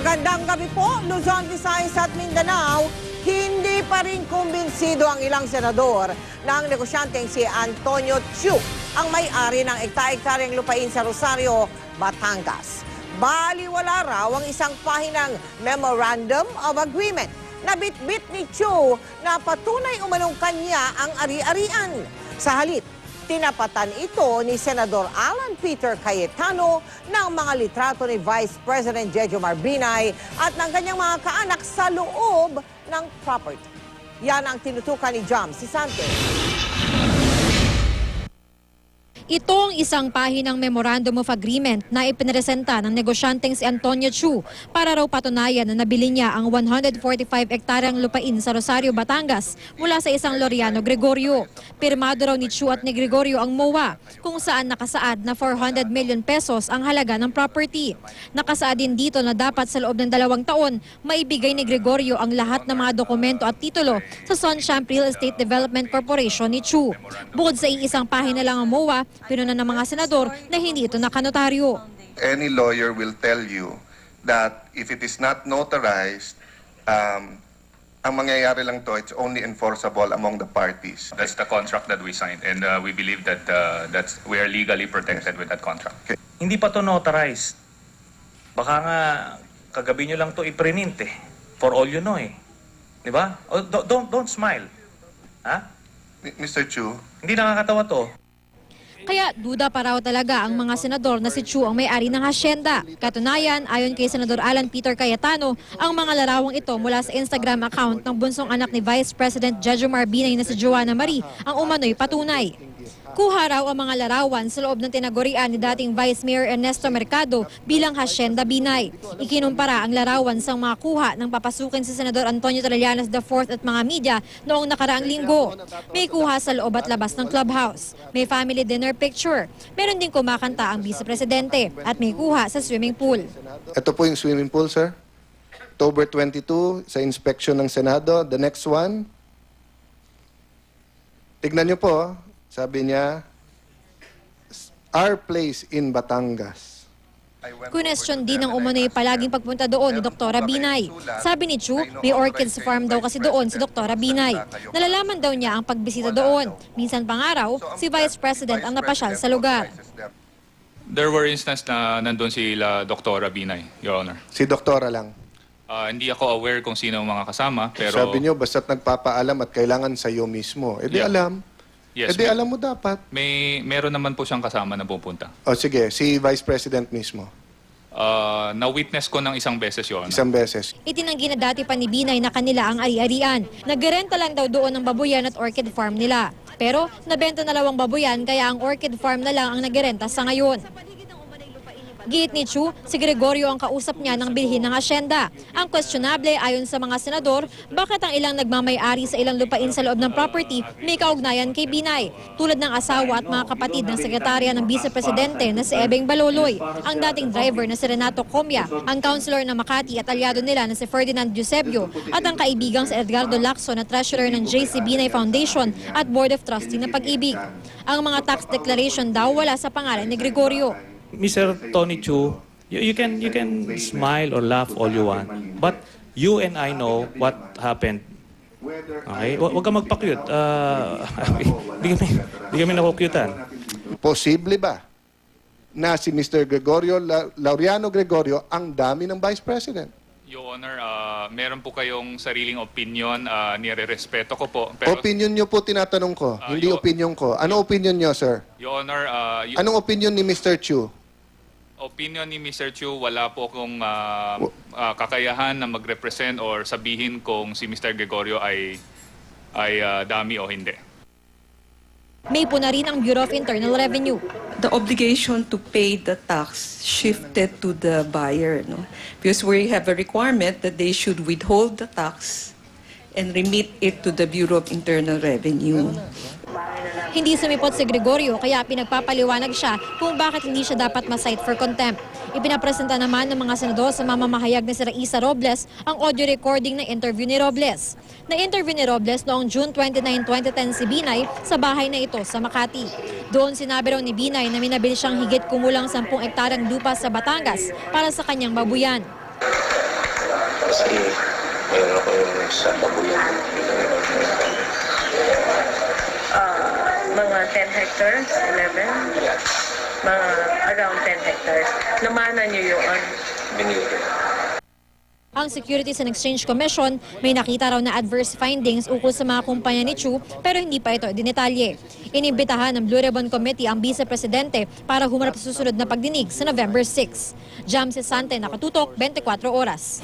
Magandang gabi po, Luzon, Visayas at Mindanao. Hindi pa rin kumbinsido ang ilang senador ng negosyanteng si Antonio Chiu, ang may-ari ng ekta-ektaryang lupain sa Rosario, Batangas. Baliwala raw ang isang pahinang Memorandum of Agreement na bitbit ni Chiu na patunay umanong kanya ang ari-arian. Sa halip, tinapatan ito ni Senador Alan Peter Cayetano ng mga litrato ni Vice President Jejomar Binay at ng kanyang mga kaanak sa loob ng property. Yan ang tinutukan ni Jam Sisante. Ito ang isang pahinang Memorandum of Agreement na ipinresenta ng negosyanteng si Antonio Chiu para raw patunayan na nabili niya ang 145 hektaryang lupain sa Rosario, Batangas mula sa isang Laureano Gregorio. Pirmado raw ni Chiu at ni Gregorio ang MOA kung saan nakasaad na 400 million pesos ang halaga ng property. Nakasaad din dito na dapat sa loob ng 2 taon maibigay ni Gregorio ang lahat ng mga dokumento at titulo sa Sunchamp Real Estate Development Corporation ni Chiu. Bukod sa iisang pahina lang ang MOA, pinunan ng mga senador na hindi ito nakanotaryo. Any lawyer will tell you that if it is not notarized, ang mangyayari lang to, it's only enforceable among the parties. That's the contract that we signed, and we believe that we are legally protected with that contract. Okay. Hindi pa to notarized. Baka nga kagabi nyo lang to i-print eh. For all you know eh. Di ba? Oh, don't smile. Ha? Mr. Chiu, Hindi nakakatawa to. Kaya duda pa raw talaga ang mga senador na si Chiu ang may-ari ng hasyenda. Katunayan, ayon kay Senador Alan Peter Cayetano, ang mga larawang ito mula sa Instagram account ng bunsong anak ni Vice President Jejomar Binay na si Joanna Marie ang umano'y patunay. Kuha raw ang mga larawan sa loob ng tinagurian ni dating Vice Mayor Ernesto Mercado bilang Hacienda Binay. Ikinumpara ang larawan sa mga kuha ng papasukin si Senador Antonio Trillanes IV at mga media noong nakaraang linggo. May kuha sa loob at labas ng clubhouse. May family dinner picture. Meron din kumakanta ang Vice Presidente at may kuha sa swimming pool. Ito po yung swimming pool, sir. October 22 sa inspection ng Senado. The next one. Tignan nyo po. Sabi niya, our place in Batangas. Kunestyon din ng umano'y palaging pagpunta doon ni Dr. Binay. Sabi ni Chiu, may orchids farm daw kasi doon si Dr. Binay. Nalalaman daw niya ang pagbisita doon. Minsan pa nga raw, si Vice President ang napasyal sa lugar. There were instances na nandun si Dr. Binay, Your Honor. Si Doktora lang. Hindi ako aware kung sino ang mga kasama, pero... Sabi niyo, basta't nagpapaalam at kailangan sa iyo mismo. E di Yeah. alam. Yes, E di alam mo dapat. meron naman po siyang kasama na pupunta. O sige, si Vice President mismo. Na-witness ko ng isang beses, Your Honor. Isang beses. Itinanggi na dati pa ni Binay na kanila ang ari-arian. Nagrenta lang daw doon ng babuyan at orchid farm nila. Pero nabenta na lawang babuyan kaya ang orchid farm na lang ang nagrenta sa ngayon. Giit ni Chiu, si Gregorio ang kausap niya ng bilhin ng hasyenda. Ang questionable ayon sa mga senador, bakit ang ilang nagmamay-ari sa ilang lupain sa loob ng property may kaugnayan kay Binay, tulad ng asawa at mga kapatid ng sekretarya ng Vice Presidente na si Ebeng Baloloy, ang dating driver na si Renato Comia, ang councilor ng Makati at alyado nila na si Ferdinand Eusebio, at ang kaibigang si Edgardo Lacson na treasurer ng JC Binay Foundation at Board of Trustee ng Pag-ibig. Ang mga tax declaration daw wala sa pangalan ni Gregorio. Mr. Tony Chiu, you can smile or laugh all you want. But you and I know what happened. Okay? Huwag ka magpa-cute. Di kami nakukyutan. Posible ba na si Mr. Gregorio, Laureano Gregorio, ang dami ng Vice President? Your Honor, meron po kayong sariling opinion, nire-respeto ko po. Pero, Opinion niyo po tinatanong ko, hindi opinion ko. Ano opinion niyo, sir? Your Honor, Anong opinion ni Mr. Chiu? opinion ni Mr. Chiu, wala po kung kakayahan na mag-represent or sabihin kung si Mr. Gregorio ay dami o hindi. May puna rin ang Bureau of Internal Revenue. The obligation to pay the tax shifted to the buyer, no? Because we have a requirement that they should withhold the tax and remit it to the Bureau of Internal Revenue. Hindi sumipot si Gregorio kaya pinagpapaliwanag siya kung bakit hindi siya dapat ma-cite for contempt. Ipinapresenta naman ng mga senador sa mamamahayag ni si Raisa Robles ang audio recording ng interview ni Robles. Na-interview ni Robles noong June 29, 2010 si Binay sa bahay na ito sa Makati. Doon sinabi raw ni Binay na minabil siyang higit kumulang 10 hektaryang lupa sa Batangas para sa kanyang babuyan. Kasi mayroon ako yung sa babuyan. Mga 10 hectares, 11, mga around 10 hectares. Namana niyo yun. Binili. Ang Securities and Exchange Commission may nakita raw na adverse findings ukol sa mga kumpanya ni Chu pero hindi pa ito dinetalye. Inimbitahan ng Blue Ribbon Committee ang Vice Presidente para humarap sa susunod na pagdinig sa November 6. Jam Sesante, Nakatutok, 24 Oras.